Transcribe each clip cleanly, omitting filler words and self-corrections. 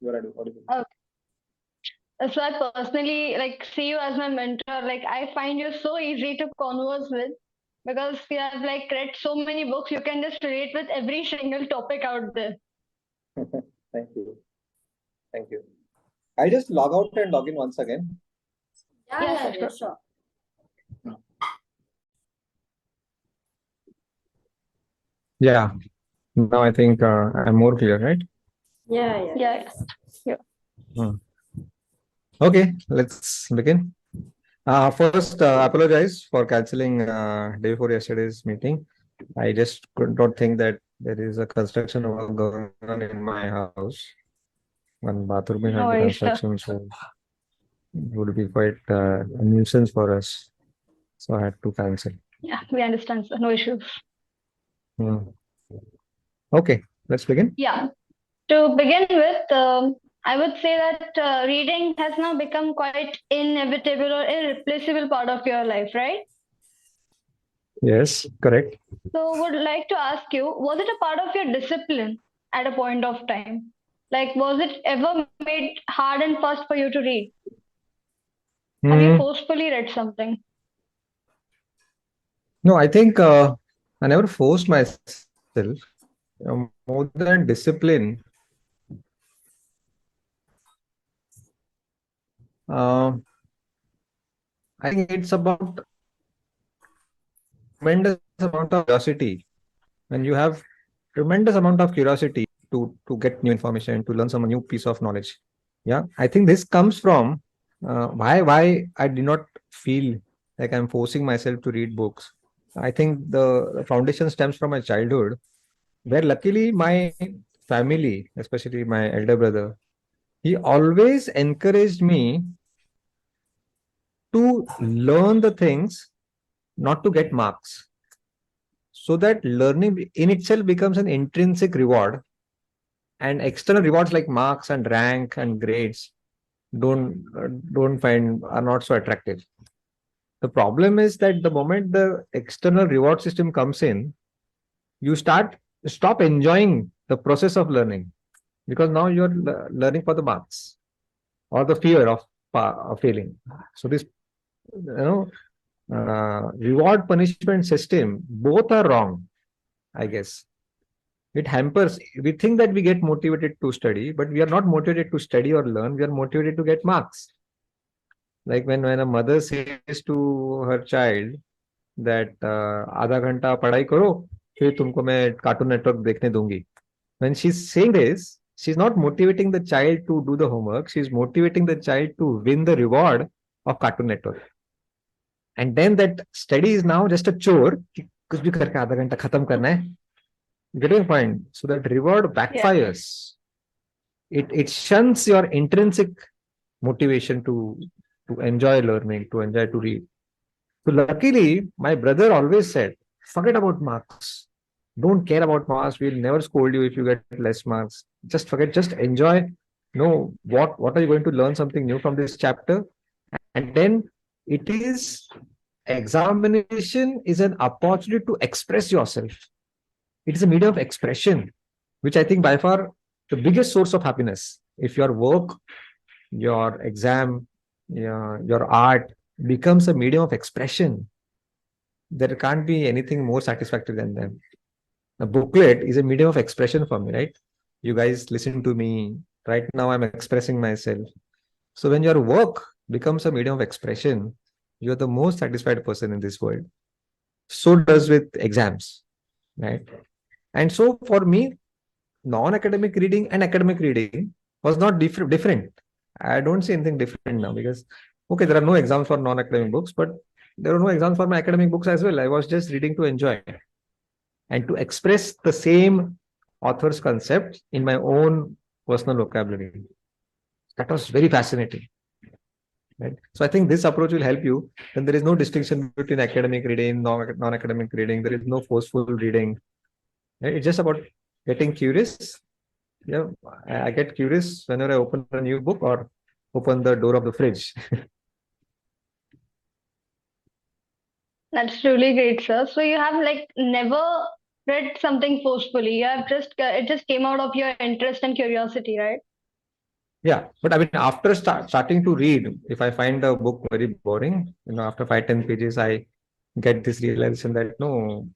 You are audible. Okay. So I personally see you as my mentor. Like I find you so easy to converse with because you have read so many books. You can just relate with every single topic out there. Thank you. Thank you. I just log out and log in once again. Yeah, sure. Sure. Yeah. Now I think I'm more clear, right? Yeah. Yeah. Hmm. Okay, let's begin. First, apologize for canceling day before yesterday's meeting. I just could not think that there is a construction work going on in my house. One bathroom is No under worries, sir. construction, so it would be quite a nuisance for us. So I had to cancel. Yeah, we understand, sir. No issues. Hmm. Okay, let's begin. Yeah. To begin with, I would say that reading has now become quite inevitable or irreplaceable part of your life, right? Yes, correct. So, would like to ask you, was it a part of your discipline at a point of time? Like, was it ever made hard and fast for you to read? Have you Hmm. forcefully read something? No, I think I never forced myself. More than discipline, uh, I think it's about tremendous amount of curiosity. When you have tremendous amount of curiosity to get new information, to learn some new piece of knowledge. Yeah, I think this comes from why I did not feel like I'm forcing myself to read books. I think the foundation stems from my childhood, where luckily my family, especially my elder brother, he always encouraged me to learn the things, not to get marks, so that learning in itself becomes an intrinsic reward, and external rewards like marks and rank and grades don't find are not so attractive. The problem is that the moment the external reward system comes in, you stop enjoying the process of learning, because now you're learning for the marks or the fear of failing. So this, reward punishment system, both are wrong, I guess. It hampers. We think that we get motivated to study, but we are not motivated to study or learn. We are motivated to get marks. Like when a mother says to her child that आधा घंटा पढ़ाई करो, फिर तुमको मैं cartoon network देखने दूंगी. When she's saying this, she's not motivating the child to do the homework. She's motivating the child to win the reward of Cartoon Network. And then that study is now just a chore. कि कुछ भी करके आधा घंटा खत्म करना है. Getting a point. So that reward backfires. It shuns your intrinsic motivation to enjoy learning, to enjoy to read. So luckily, my brother always said, forget about marks. Don't care about marks. We'll never scold you if you get less marks. Just forget, just enjoy. Know what are you going to learn something new from this chapter? And then it is examination is an opportunity to express yourself. It is a medium of expression, which I think by far the biggest source of happiness. If your work, your exam, your art becomes a medium of expression, there can't be anything more satisfactory than them. A booklet is a medium of expression for me, right? You guys listen to me. Right now, I'm expressing myself. So when your work becomes a medium of expression, you're the most satisfied person in this world. So does with exams, right? And so for me, non-academic reading and academic reading was not different. I don't see anything different now, because okay, there are no exams for non-academic books, but there are no exams for my academic books as well. I was just reading to enjoy and to express the same author's concept in my own personal vocabulary. That was very fascinating. Right? So I think this approach will help you. Then there is no distinction between academic reading, non-academic reading. There is no forceful reading. Right? It's just about getting curious. Yeah, I get curious whenever I open a new book or open the door of the fridge. That's truly great, sir. So you have never read something forcefully. You have just it just came out of your interest and curiosity, right? Yeah, but I mean, after starting to read, if I find a book very boring, after 5, 10 pages, I get this realization that no,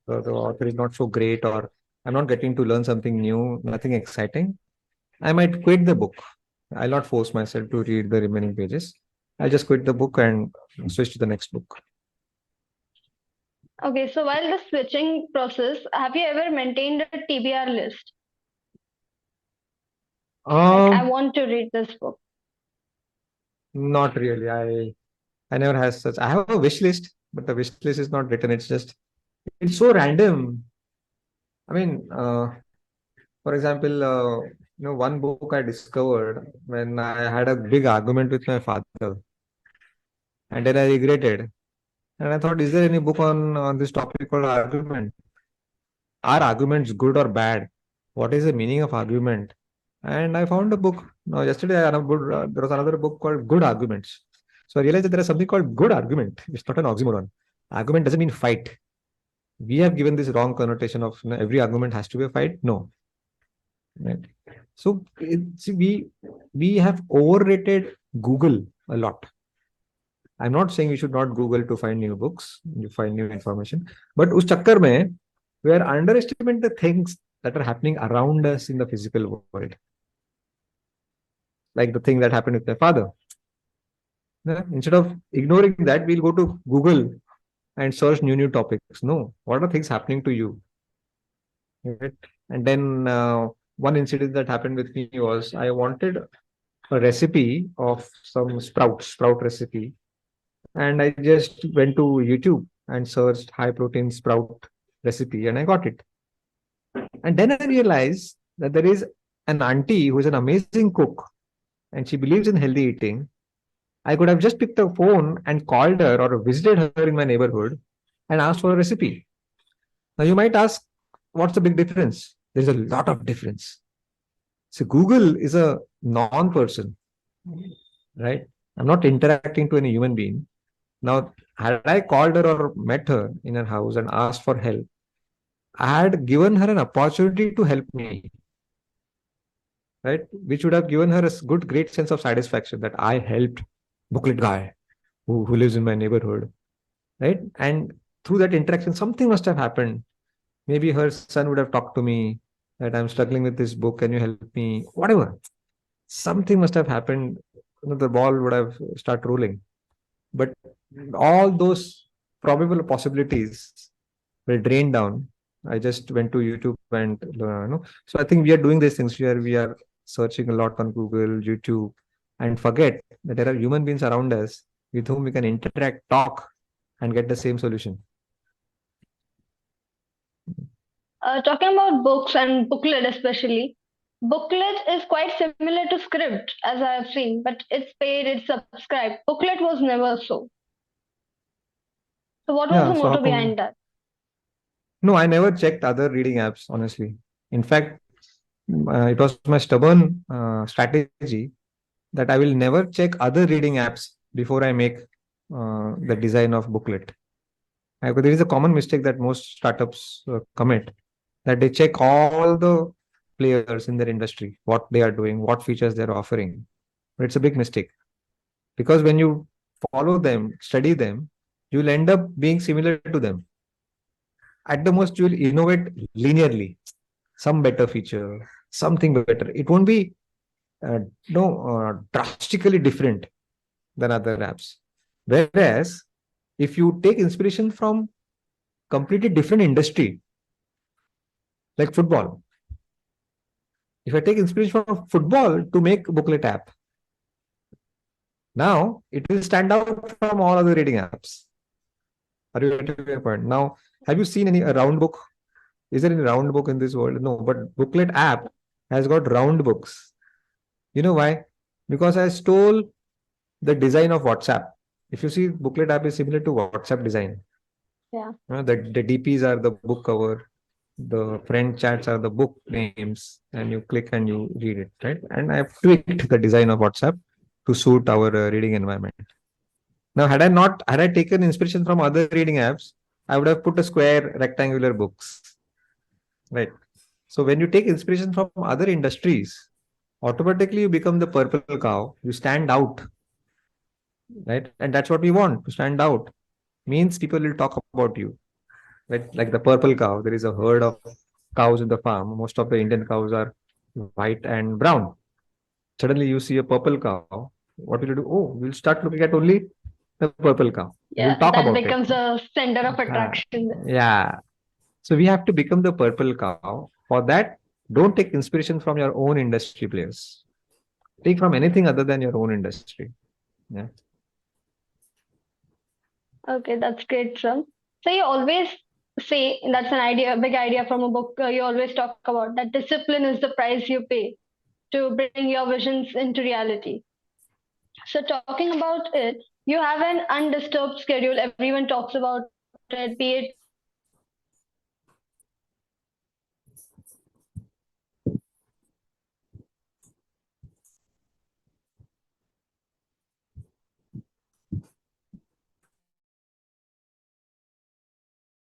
the author is not so great, or I'm not getting to learn something new, nothing exciting. I might quit the book. I'll not force myself to read the remaining pages. I'll just quit the book and switch to the next book. Okay, so while the switching process, have you ever maintained a TBR list? Like, I Um, want to read this book. Not really. I never has such. I have a wish list, but the wish list is not written. It's so random. I mean, for example, one book I discovered when I had a big argument with my father, and then I regretted. And I thought, is there any book on this topic called argument? Are arguments good or bad? What is the meaning of argument? And I found a book. Now, yesterday there was another book called Good Arguments. So I realized that there is something called good argument. It's not an oxymoron. Argument doesn't mean fight. We have given this wrong connotation of every argument has to be a fight. No. Right. So we have overrated Google a lot. I'm not saying we should not Google to find new books, you find new information, but us chakkar mein, we are underestimating the things that are happening around us in the physical world, like the thing that happened with my father. Yeah, instead of ignoring that, we'll go to Google and search new topics. No, what are things happening to you? Right? And then one incident that happened with me was I wanted a recipe of some sprout recipe, and I just went to YouTube and searched high protein sprout recipe, and I got it. And then I realized that there is an auntie who is an amazing cook, and she believes in healthy eating. I could have just picked the phone and called her or visited her in my neighborhood and asked for a recipe. Now you might ask, what's the big difference? There's a lot of difference. So Google is a non-person, right? I'm not interacting to any human being. Now, had I called her or met her in her house and asked for help, I had given her an opportunity to help me, right? Which would have given her a great sense of satisfaction that I helped Booklet Guy who lives in my neighborhood, right? And through that interaction, something must have happened. Maybe her son would have talked to me that I'm struggling with this book. Can you help me? Whatever. Something must have happened. The ball would have start rolling. But all those probable possibilities were drained down. I just went to YouTube and So I think we are doing these things where we are searching a lot on Google, YouTube, and forget that there are human beings around us with whom we can interact, talk, and get the same solution. Talking about books and booklet especially, booklet is quite similar to script as I have seen, but it's paid, it's subscribed. Booklet was never so. So what was Yeah. the So how motto come? behind that? No, I never checked other reading apps, honestly. In fact, it was my stubborn strategy that I will never check other reading apps before I make the design of booklet. There is a common mistake that most startups commit, that they check all the players in their industry, what they are doing, what features they're offering. But it's a big mistake because when you follow them, study them, you'll end up being similar to them. At the most, you'll innovate linearly, some better feature, something better. It won't be drastically different than other apps. Whereas if you take inspiration from completely different industry, like football, if I take inspiration from football to make booklet app, now it will stand out from all other reading apps. Are you getting my point? Now, have you seen any round book? Is there any round book in this world? No, but booklet app has got round books. You know why? Because I stole the design of WhatsApp. If you see, booklet app is similar to WhatsApp design. Yeah. The DPs are the book cover, the friend chats are the book names, and you click and you read it, right? And I've tweaked the design of WhatsApp to suit our reading environment. Now, had I taken inspiration from other reading apps, I would have put a square rectangular books, right? So when you take inspiration from other industries, automatically you become the purple cow. You stand out, right? And that's what we want, to stand out. Means people will talk about you, right? Like the purple cow. There is a herd of cows in the farm. Most of the Indian cows are white and brown. Suddenly you see a purple cow. What will you do? Oh, we'll start looking at only the purple cow. We'll Yeah, talk that about it. becomes a center of Ah, attraction. yeah. So we have to become the purple cow. For that, don't take inspiration from your own industry players. Take from anything other than your own industry. Yeah. Okay, that's great, sir. So you always say that's an idea, big idea from a book. You always talk about that discipline is the price you pay to bring your visions into reality. So talking about it, you have an undisturbed schedule. Everyone talks about it, be it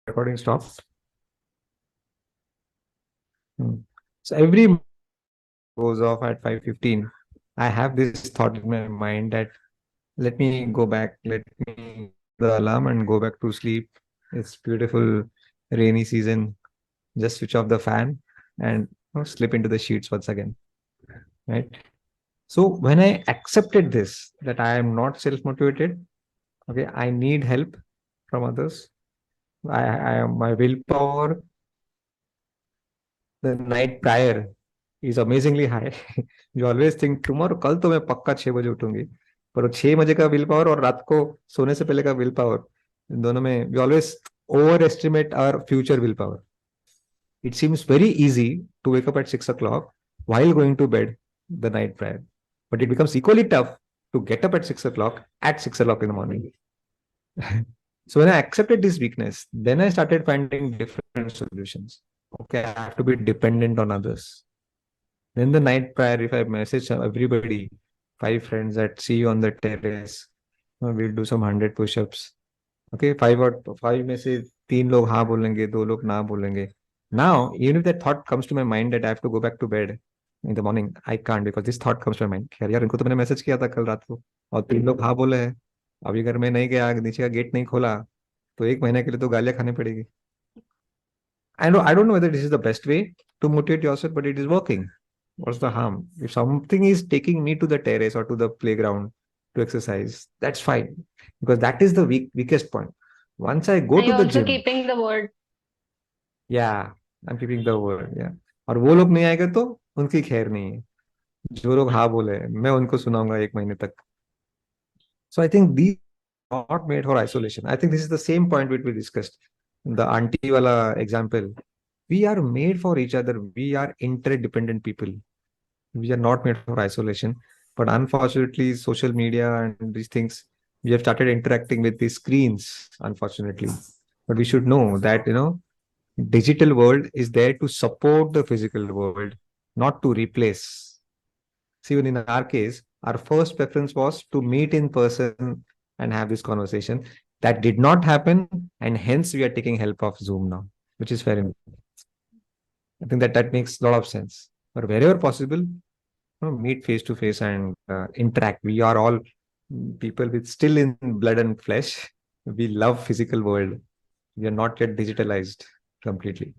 Recording stopped. So every goes off at 5:15. I have this thought in my mind that let me go back, let me the alarm and go back to sleep. It's beautiful rainy season. Just switch off the fan and slip into the sheets once again. Right. So when I accepted this, that I am not self-motivated, okay, I need help from others. I am my willpower the night prior is amazingly high. You always think tomorrow, कल तो मैं पक्का 6 बजे उठूंगी, पर वो 6 बजे का will power और रात को सोने से पहले का विल पावर, इन दोनों में we always overestimate our future willpower. It seems very easy to wake up at 6 o'clock while going to bed the night prior, but it becomes equally tough to get up at 6 o'clock at 6 o'clock in the morning. So when I accepted this weakness, then I started finding different solutions. Okay, I have to be dependent on others. Then the night prior, if I message everybody, 5 friends that see you on the terrace, we'll do some 100 push-ups. Okay, five में से 3 लोग हाँ बोलेंगे, 2 लोग ना बोलेंगे. Now, even if that thought comes to my mind that I have to go back to bed in the morning, I can't because this thought comes to my mind. खैर यार इनको तो मैंने मैसेज किया था कल रात को और 3 लोग हाँ बोले हैं. अभी घर में नहीं गया, नीचे का गेट नहीं खोला, तो 1 महीने के लिए तो गालियां खानी पड़ेगी. I don't know whether this is the best way to motivate yourself, but it is working. What's the harm? If something is taking me to the terrace or to the playground to exercise, that's fine. Because that is the weakest point. Once I go and to you're the also gym, keeping the word. yeah, I'm keeping the word. Yeah. और वो लोग नहीं आएंगे तो उनकी खैर नहीं है. जो लोग हाँ बोले मैं उनको सुनाऊंगा 1 महीने तक. So I think these are not made for isolation. I think this is the same point which we discussed. The auntie wala example. We are made for each other. We are interdependent people. We are not made for isolation. But unfortunately, social media and these things, we have started interacting with these screens, unfortunately. But we should know that, digital world is there to support the physical world, not to replace. See, even in our case, our first preference was to meet in person and have this conversation. That did not happen, and hence we are taking help of Zoom now, which is fair enough. I think that makes a lot of sense. But wherever possible, meet face to face and interact. We are all people with still in blood and flesh. We love physical world. We are not yet digitalized completely.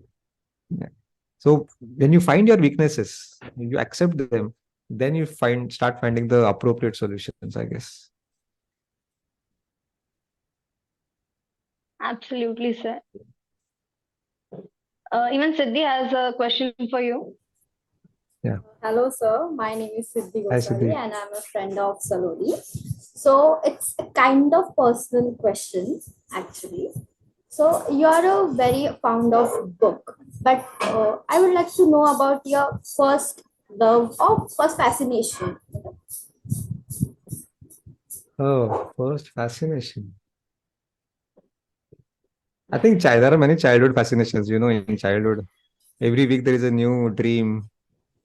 Yeah. So when you find your weaknesses, you accept them, then you start finding the appropriate solutions, I guess. Absolutely, sir. Even Siddhi has a question for you. Yeah. Hello, sir. My name is Siddhi Hi, Goswami Siddhi. and I'm a friend of Salodi. So it's a kind of personal question, actually. So you are a very fond of book, but I would like to know about your first love or first fascination. Oh, first fascination. I think there are many childhood fascinations, in childhood. Every week there is a new dream.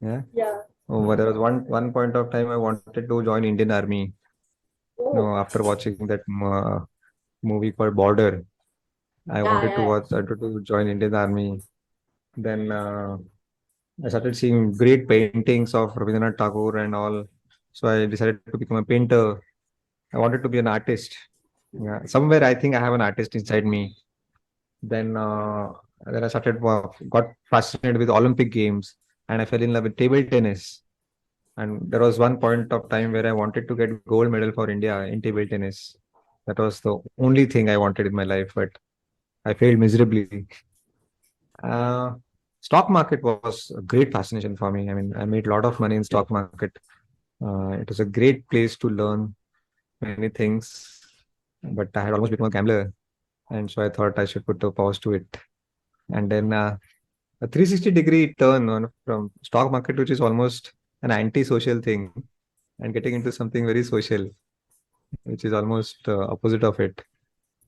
Yeah. Yeah. Oh, but there was one point of time I wanted to join Indian Army. Oh, After watching that movie called Border, I yeah, wanted to yeah. I wanted to join Indian Army. Then I started seeing great paintings of Rabindranath Tagore and all. So I decided to become a painter. I wanted to be an artist. Yeah, somewhere I think I have an artist inside me. Then, then I started got fascinated with Olympic games, and I fell in love with table tennis. And there was one point of time where I wanted to get gold medal for India in table tennis. That was the only thing I wanted in my life, but I failed miserably. Uh, Stock market was a great fascination for me. I mean, I made a lot of money in stock market. It was a great place to learn many things, but I had almost become a gambler, and so I thought I should put a pause to it. And then a 360-degree turn on from stock market, which is almost an anti-social thing, and getting into something very social, which is almost opposite of it.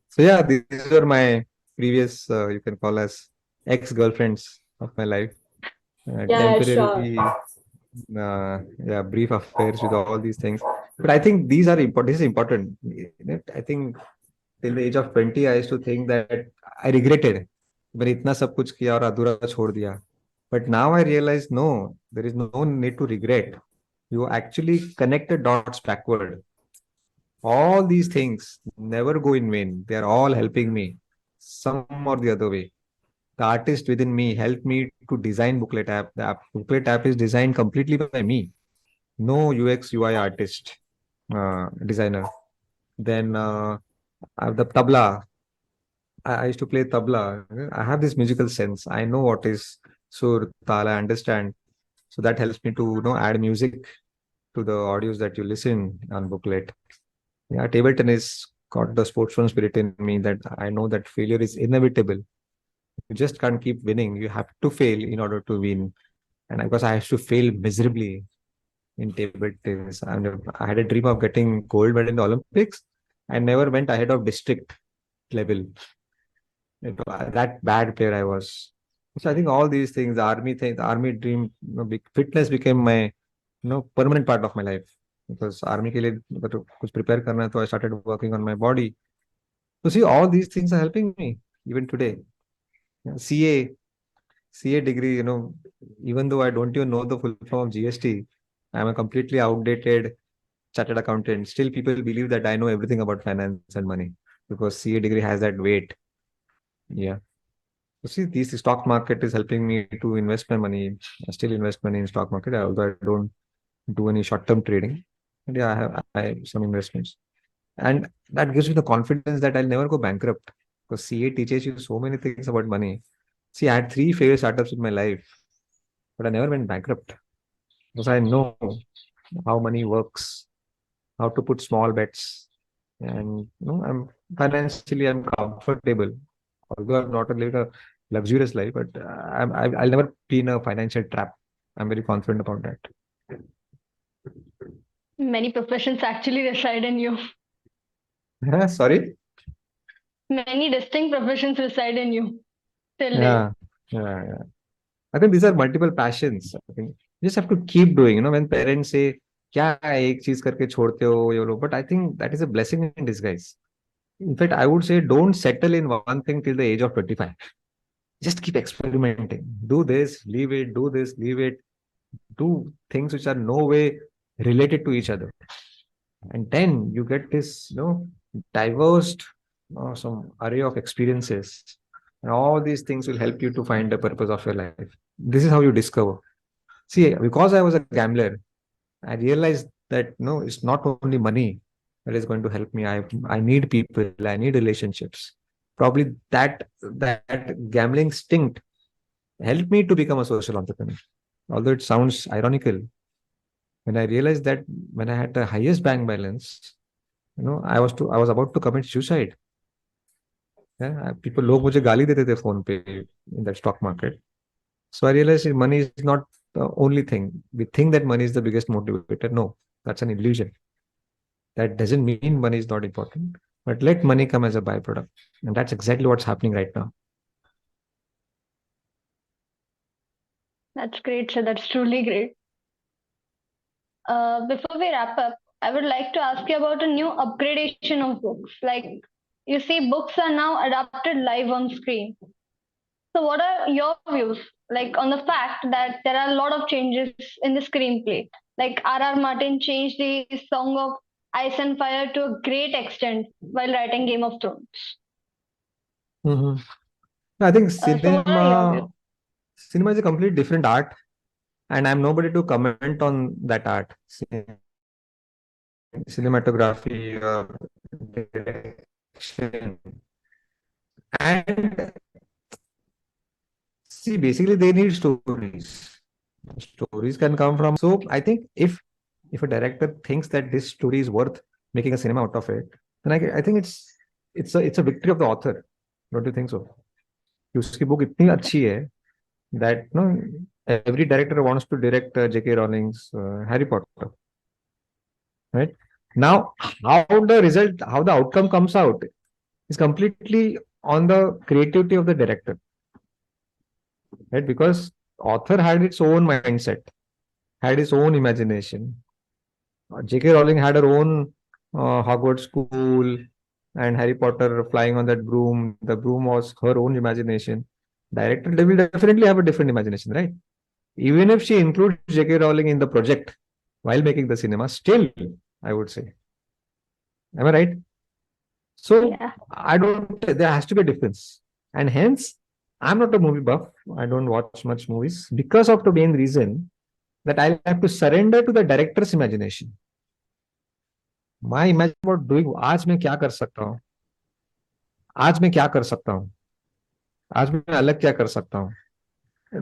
So yeah, these were my previous, you can call as ex-girlfriends of my life. Yeah, sure. Temporary, yeah, brief affairs with all these things. But I think these are important. This is important. I think till the age of 20, I used to think that I regretted. मैंने इतना सब कुछ किया और अधूरा छोड़ दिया. But now I realize no, there is no need to regret. You actually connect the dots backward. All these things never go in vain. They are all helping me some or the other way. The artist within me helped me to design Booklet app. Booklet app is designed completely by me. No UX UI artist designer. Then I have the tabla. I used to play tabla. I have this musical sense. I know what is sur, tal. I understand. So that helps me to add music to the audios that you listen on Booklet. Yeah, table tennis got the sportsman spirit in me that I know that failure is inevitable. You just can't keep winning. You have to fail in order to win. And because I used to fail miserably in table tennis, and I had a dream of getting gold medal in the Olympics. I never went ahead of district level. That bad player I was. So I think all these things, the army dream, fitness became my permanent part of my life. Because army के लिए अगर कुछ prepare करना है, तो I started working on my body. So see, all these things are helping me even today. CA degree, even though I don't even know the full form of GST, I'm a completely outdated chartered accountant. Still, people believe that I know everything about finance and money because CA degree has that weight. Yeah. So see, this stock market is helping me to invest my money. I still invest money in stock market, although I don't do any short-term trading. But yeah, I have some investments. And that gives me the confidence that I'll never go bankrupt because CA teaches you so many things about money. See, I had three failed startups in my life, but I never went bankrupt because I know how money works, how to put small bets, and I'm financially comfortable. Although I'm not living a luxurious life, but I'll never be in a financial trap. I'm very confident about that. Many professions actually reside in you. Sorry. Many distinct professions reside in you till date. Yeah. I think these are multiple passions. I think you just have to keep doing. When parents say, "क्या एक चीज करके छोड़ते हो ये लोग," but I think that is a blessing in disguise. In fact, I would say don't settle in one thing till the age of 25. Just keep experimenting. Do this, leave it. Do this, leave it. Do things which are no way related to each other, and then you get this, diverse, some array of experiences, and all these things will help you to find the purpose of your life. This is how you discover. See, because I was a gambler, I realized that no, it's not only money that is going to help me. I need people. I need relationships. Probably that gambling instinct helped me to become a social entrepreneur. Although it sounds ironical, when I realized that when I had the highest bank balance, I was about to commit suicide. Yeah, people लोग मुझे गाली देते थे phone पे in that stock market. So I realized money is not the only thing. We think that money is the biggest motivator. No, that's an illusion. That doesn't mean money is not important, but let money come as a byproduct. And that's exactly what's happening right now. That's great, sir. That's truly great. Before we wrap up, I would like to ask you about a new upgradation of books. Like, you see, books are now adapted live on screen. So, what are your views? like on the fact that there are a lot of changes in the screenplay. Like R.R. Martin changed the Song of Ice and Fire to a great extent while writing Game of Thrones. Mhm. I think So what are your views? cinema is a completely different art, and I'm nobody to comment on that art. Cinematography, direction, and see, basically they need stories. Stories can come from. So I think if a director thinks that this story is worth making a cinema out of it, then I think it's a victory of the author. Don't you think so? कि उसकी book इतनी अच्छी है that no every director wants to direct J.K. Rowling's Harry Potter, right? Now, how the outcome comes out is completely on the creativity of the director, right? Because author had its own mindset, had its own imagination. J.K. Rowling had her own Hogwarts school and Harry Potter flying on that broom. The broom was her own imagination. Director they will definitely have a different imagination, right? Even if she includes J.K. Rowling in the project while making the cinema, still, I would say. Am I right? So Yeah. I don't, there has to be a difference. And hence, I'm not a movie buff. I don't watch much movies because of the main reason that I have to surrender to the director's imagination. My imagine about doing, आज मैं क्या कर सकता हूँ? आज मैं क्या कर सकता हूँ? आज मैं अलग क्या कर सकता हूँ?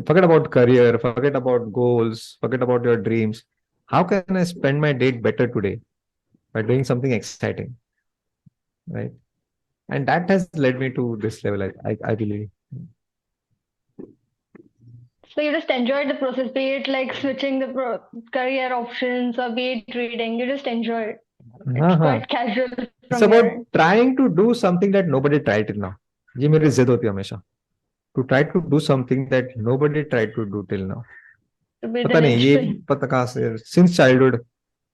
Forget about career, forget about goals, forget about your dreams. How can I spend my date better today by doing something exciting, right? And that has led me to this level. I believe. So you just enjoyed the process, be it like switching the career options or be it reading. You just enjoy it. It's Uh-huh. quite casual It's from your about end. trying to do something that nobody tried till now. ये मेरी जिद होती है हमेशा. To try to do something that nobody tried to do till now. To be the पता नहीं ये linchpin. पता कहाँ से. Since childhood,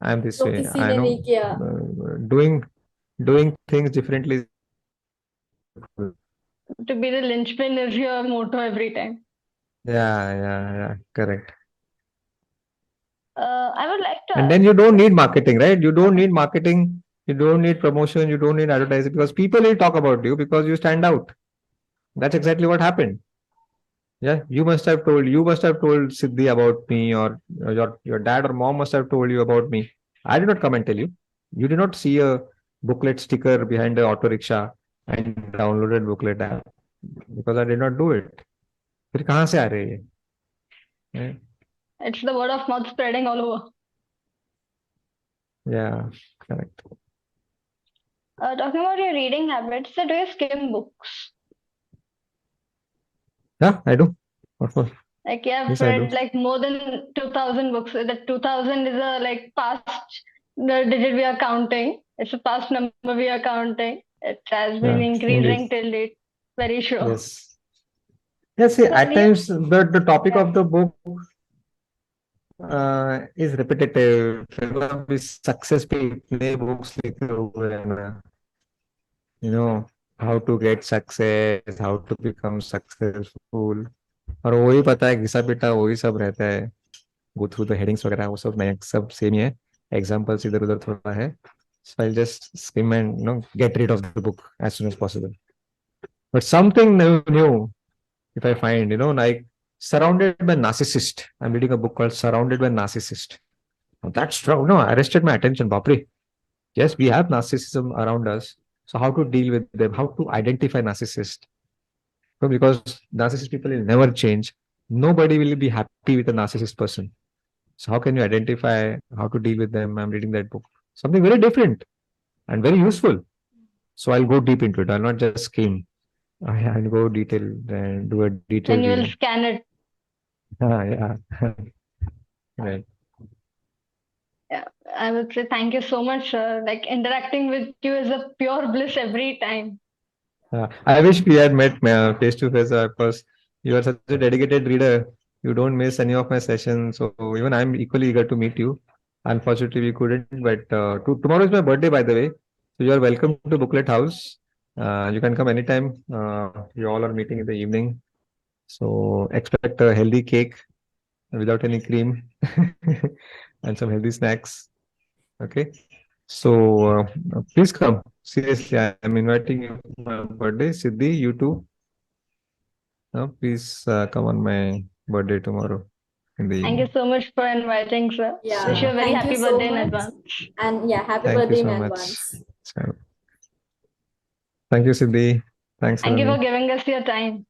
I am this तो way. किसी I ने know नहीं किया. doing things differently. To be the linchpin is your motto every time. Yeah, correct. I would like to And ask. then you don't need marketing, right? You don't need marketing. You don't need promotion. You don't need advertising because people will talk about you because you stand out. That's exactly what happened. Yeah, you must have told Siddhi about me, or your dad or mom must have told you about me. I did not come and tell you. You did not see a booklet sticker behind the auto rickshaw and downloaded booklet app because I did not do it. फिर कहाँ से आ रहे हैं ये? Yeah. It's the word of mouth spreading all over. Yeah, correct. Talking about your reading habits, so do you skim books? Yeah, I do. Of course. Like you have Yes, I do. read like more than 2,000 books. That 2,000 is a like past the digit we are counting. It's a past number we are counting. It has been Yeah, increasing indeed. till date. Very sure. Yes. Yes, see, So at you, times the topic yeah. of the book is repetitive. फिर अभी success पे इतने books लिखे हुए हैं ना. You know, how to get success, how to become successful. और वही पता है घिसा पिटा वही सब रहता है. Go through the headings वगैरह वो सब नया सब सेम ही है. Examples इधर उधर थोड़ा है. So I'll just skim and get rid of the book as soon as possible. But something new if I find, like Surrounded by Narcissist. I'm reading a book called Surrounded by Narcissist. Now that's strong. No, arrested my attention, Bapri. Yes, we have narcissism around us. So how to deal with them? How to identify narcissist? No, because narcissist people will never change. Nobody will be happy with a narcissist person. So how can you identify how to deal with them? I'm reading that book. Something very different and very useful. So I'll go deep into it. I'll not just skim. I'll go detailed and do a Then detailed you will reading. scan it. Yeah. Right. Yeah. I would say thank you so much, sir. Like interacting with you is a pure bliss every time. I wish we had met face to face because you are such a dedicated reader. You don't miss any of my sessions. So even I'm equally eager to meet you. Unfortunately, we couldn't. But tomorrow is my birthday, by the way. So you are welcome to Booklet House. You can come anytime. You all are meeting in the evening. So expect a healthy cake without any cream and some healthy snacks. Okay. So please come. Seriously, I am inviting you for my birthday. Siddhi, you too. Please come on my birthday tomorrow in the Thank you evening. so much for inviting, sir. Yeah, Wish you a very thank you happy so birthday in much. advance. And yeah, happy Thank you birthday in so much. advance. So, thank you, Siddhi. Thanks, Thank you for Rani. giving us your time.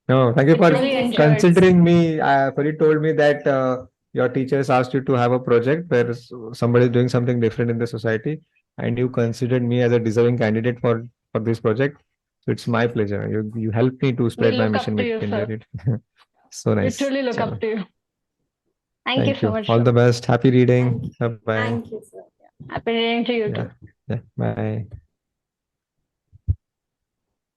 No, thank you We for truly Thank you, sir. enjoyed. considering me. Fari told me that your teachers asked you to have a project where somebody is doing something different in the society, and you considered me as a deserving candidate for this project. So it's my pleasure. You helped me to We spread my look up mission to with you, India. sir. So We nice. truly look up Chalo. to you. Thank you Thank so you. much, All sir. the best. Happy reading. Thank you. Bye bye. Thank you, sir. Happy reading to you too. Yeah. Yeah. Bye.